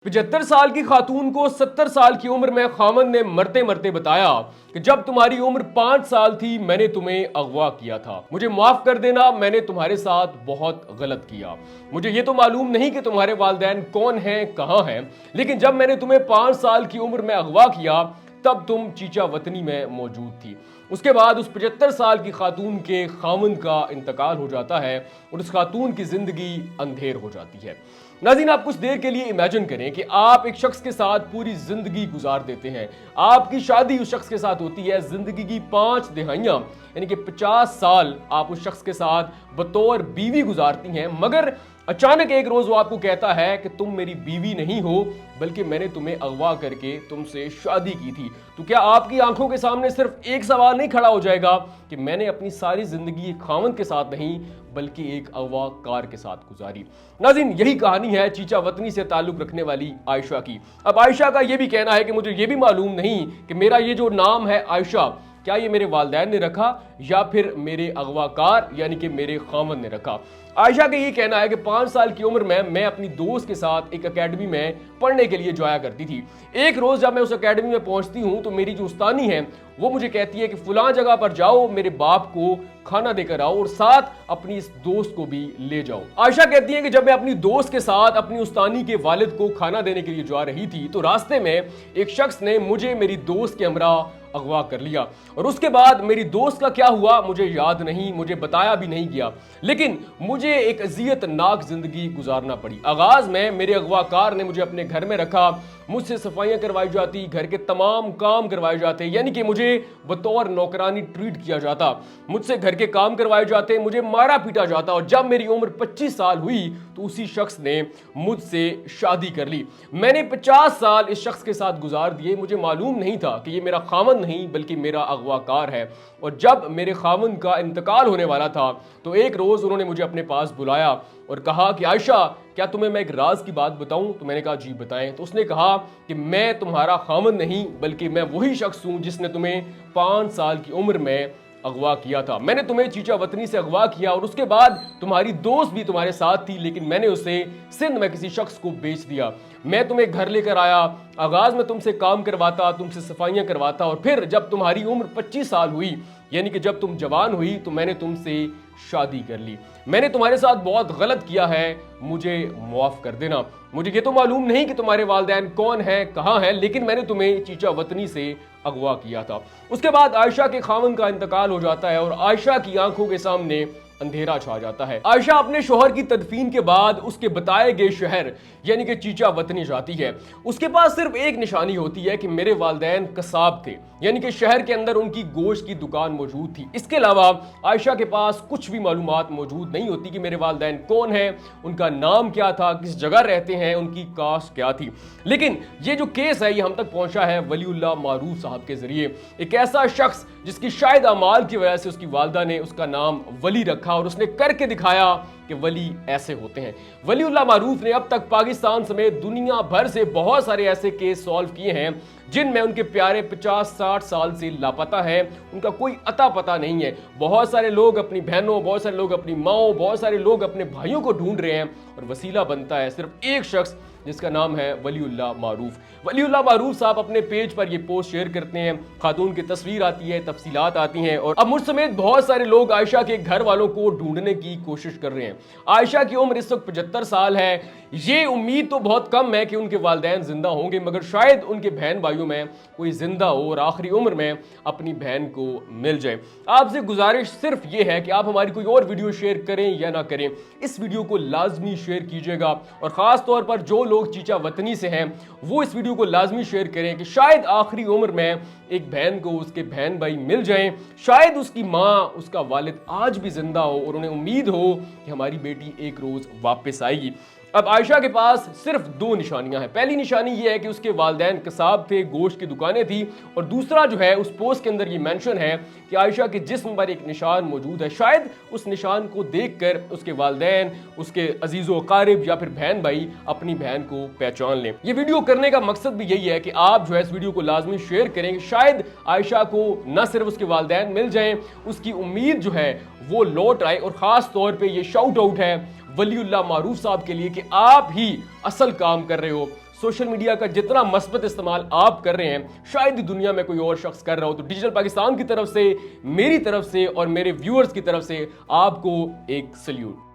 75 साल की खातून को 70 साल की उम्र में खामन ने मरते मरते बताया कि जब तुम्हारी उम्र 5 साल थी मैंने तुम्हें अगवा किया था। मुझे माफ कर देना, मैंने तुम्हारे साथ बहुत गलत किया। मुझे ये तो मालूम नहीं कि तुम्हारे वालिदैन कौन हैं, कहां हैं, लेकिन जब मैंने तुम्हें 5 साल की उम्र में अगवा किया तब तुम चीचा वतनी में मौजूद थी। उसके बाद उस 75 साल की खातून के खामन का इंतकाल हो जाता है और उस खातून की जिंदगी अंधेर हो जाती है। नाज़रीन, आप कुछ देर के लिए इमेजिन करें कि आप एक शख्स के साथ पूरी जिंदगी गुजार देते हैं। आपकी शादी उस शख्स के साथ होती है, जिंदगी की 5 दिहाइयां यानी कि 50 साल आप उस शख्स के साथ बतौर बीवी गुजारती हैं, मगर अचानक एक रोज वो आपको कहता है कि तुम मेरी बीवी नहीं हो बल्कि मैंने तुम्हें अगवा करके तुमसे शादी की थी। तो क्या आपकी आंखों के सामने सिर्फ एक सवाल नहीं खड़ा हो जाएगा कि मैंने अपनी सारी जिंदगी एक खामन के साथ नहीं बल्कि एक अगवाकार के साथ गुजारी। नाज़रीन, यही कहानी है चीचा वतनी से ताल्लुक रखने वाली आयशा की। अब आयशा का यह भी कहना है कि मुझे यह भी मालूम नहीं कि मेरा ये जो नाम है आयशा, क्या ये मेरे वालिदैन ने रखा या फिर मेरे अगवाकार यानी कि मेरे खामन ने रखा। आयशा का ये कहना है कि 5 साल की उम्र में मैं अपनी दोस्त के साथ एक एकेडमी में पढ़ने के लिए जाया करती थी। एक रोज जब मैं उस एकेडमी में पहुंचती हूं तो मेरी जो उस्तानी है वो मुझे कहती है कि फलां जगह पर जाओ, मेरे बाप को खाना देकर आओ और साथ अपनी इस दोस्त को भी ले जाओ। आयशा कहती है कि जब मैं अपनी दोस्त के साथ अपनी उस्तानी के वालिद को खाना देने के लिए जा रही थी तो रास्ते में एक शख्स ने मुझे मेरी दोस्त के हमरा अगवा कर लिया और उसके बाद मेरी दोस्त का क्या हुआ मुझे याद नहीं, मुझे बताया भी नहीं गया, लेकिन मुझे एक अज़ियतनाक जिंदगी गुजारना पड़ी। आगाज में मेरे अगवाकार ने मुझे अपने घर में रखा, मुझसे सफाइयां करवाई जाती, घर के तमाम काम करवाए जाते, यानी कि मुझे बतौर नौकरानी ट्रीट किया जाता, मुझसे घर के काम करवाए जाते, मुझे मारा पीटा जाता। और जब मेरी उम्र 25 साल हुई तो उसी शख्स ने मुझसे शादी कर ली। मैंने 50 साल इस शख्स के साथ गुजार दिए। मुझे मालूम नहीं था कि ये मेरा खामन नहीं बल्कि मेरा अगवाकार है। और जब मेरे खामन का इंतकाल होने वाला था तो एक रोज उन्होंने मुझे अपने पास बुलाया और कहा कि आयशा, क्या तुम्हें मैं एक राज की बात बताऊं? तो मैंने कहा जी बताएं। तो उसने कहा कि मैं तुम्हारा खामन नहीं बल्कि मैं वही शख्स हूं जिसने तुम्हें 5 साल की उम्र में अगवा किया था। मैंने तुम्हें चीचा वतनी से अगवा किया और उसके बाद तुम्हारी दोस्त भी तुम्हारे साथ थी, लेकिन मैंने उसे सिंध में किसी शख्स को बेच दिया। मैं तुम्हें घर लेकर आया, आगाज में तुमसे काम करवाता, तुमसे सफाइयां करवाता और फिर जब तुम्हारी उम्र 25 साल हुई यानी कि जब तुम जवान हुई तो मैंने तुमसे शादी कर ली। मैंने तुम्हारे साथ बहुत गलत किया है, मुझे माफ कर देना। मुझे ये तो मालूम नहीं कि तुम्हारे वालिदैन कौन है, कहां है, लेकिन मैंने तुम्हें चीचा वतनी से अगवा किया था। उसके बाद आयशा के खामन का इंतकाल हो जाता है और आयशा की आंखों के सामने अंधेरा छा जाता है। आयशा अपने शोहर की तदफीन के बाद उसके बताए गए शहर यानी कि चीचा वतनी जाती है। उसके पास सिर्फ एक निशानी होती है कि मेरे वालिदैन कसाब थे, यानी कि शहर के अंदर उनकी गोश्त की दुकान मौजूद थी। इसके अलावा आयशा के पास कुछ भी मालूमात मौजूद नहीं होती कि मेरे वालिदैन कौन है, उनका नाम क्या था, किस जगह रहते हैं, उनकी कास्ट क्या थी। लेकिन ये जो केस है ये हम तक पहुंचा है वलीउल्लाह मारूफ साहब के जरिए। एक ऐसा शख्स जिसकी शायद अमाल की वजह से उसकी वालिदा ने उसका नाम वली रखा और उसने करके दिखाया कि वली ऐसे होते हैं। वलीउल्लाह मारूफ ने अब तक पाकिस्तान समेत दुनिया भर से बहुत सारे ऐसे केस सॉल्व किए हैं जिनमें उनके प्यारे 50-60 साल से लापता है, उनका कोई अता पता नहीं है। बहुत सारे लोग अपनी बहनों, बहुत सारे लोग अपनी माओ, बहुत सारे लोग अपने भाइयों को ढूंढ रहे हैं और वसीला बनता है सिर्फ एक शख्स जिसका नाम है वलीउल्लाह मारूफ। वलीउल्लाह मारूफ साहब अपने पेज पर ये पोस्ट शेयर करते हैं, खातून की तस्वीर आती है, तफसीलात आती हैं और अब मुझ समेत बहुत सारे लोग आयशा के घर वालों को ढूंढने की कोशिश कर रहे हैं। आयशा की उम्र इस वक्त 75 साल है। ये उम्मीद तो बहुत कम है कि उनके वालिदैन जिंदा होंगे, मगर शायद उनके बहन भाइयों में कोई जिंदा हो और आखिरी उम्र में अपनी बहन को मिल जाए। आपसे गुजारिश सिर्फ ये है कि आप हमारी कोई और वीडियो शेयर करें या ना करें, इस वीडियो को लाजमी शेयर कीजिएगा और खास तौर पर जो लोग चीचा वतनी से हैं वो इस वीडियो को लाजमी शेयर करें कि शायद आखिरी उम्र में एक बहन को उसके बहन भाई मिल जाएं, शायद उसकी माँ, उसका वालिद आज भी जिंदा हो और उन्हें उम्मीद हो कि हमारी बेटी एक रोज वापस आएगी। अब आयशा के पास सिर्फ 2 निशानियां हैं। पहली निशानी ये है कि उसके वालिदैन कसाब थे, गोश्त की दुकानें थी, और दूसरा जो है उस पोस्ट के अंदर ये मेंशन है कि आयशा के जिस्म पर एक निशान मौजूद है। शायद उस निशान को देखकर उसके वालिदैन, उसके अजीज़ो अकारिब या फिर बहन भाई अपनी बहन को पहचान लें। ये वीडियो करने का मकसद भी यही है कि आप जो है इस वीडियो को लाजमी शेयर करें, शायद आयशा को न सिर्फ उसके वालिदैन मिल जाएं, उसकी उम्मीद जो है वो लौट आए। और खास तौर पे ये शाउट आउट है वलीउल्लाह मारूफ साहब के लिए कि आप ही असल काम कर रहे हो। सोशल मीडिया का जितना मस्बत इस्तेमाल आप कर रहे हैं, शायद ही दुनिया में कोई और शख्स कर रहा हो। तो डिजिटल पाकिस्तान की तरफ से, मेरी तरफ से और मेरे व्यूअर्स की तरफ से आपको एक सल्यूट।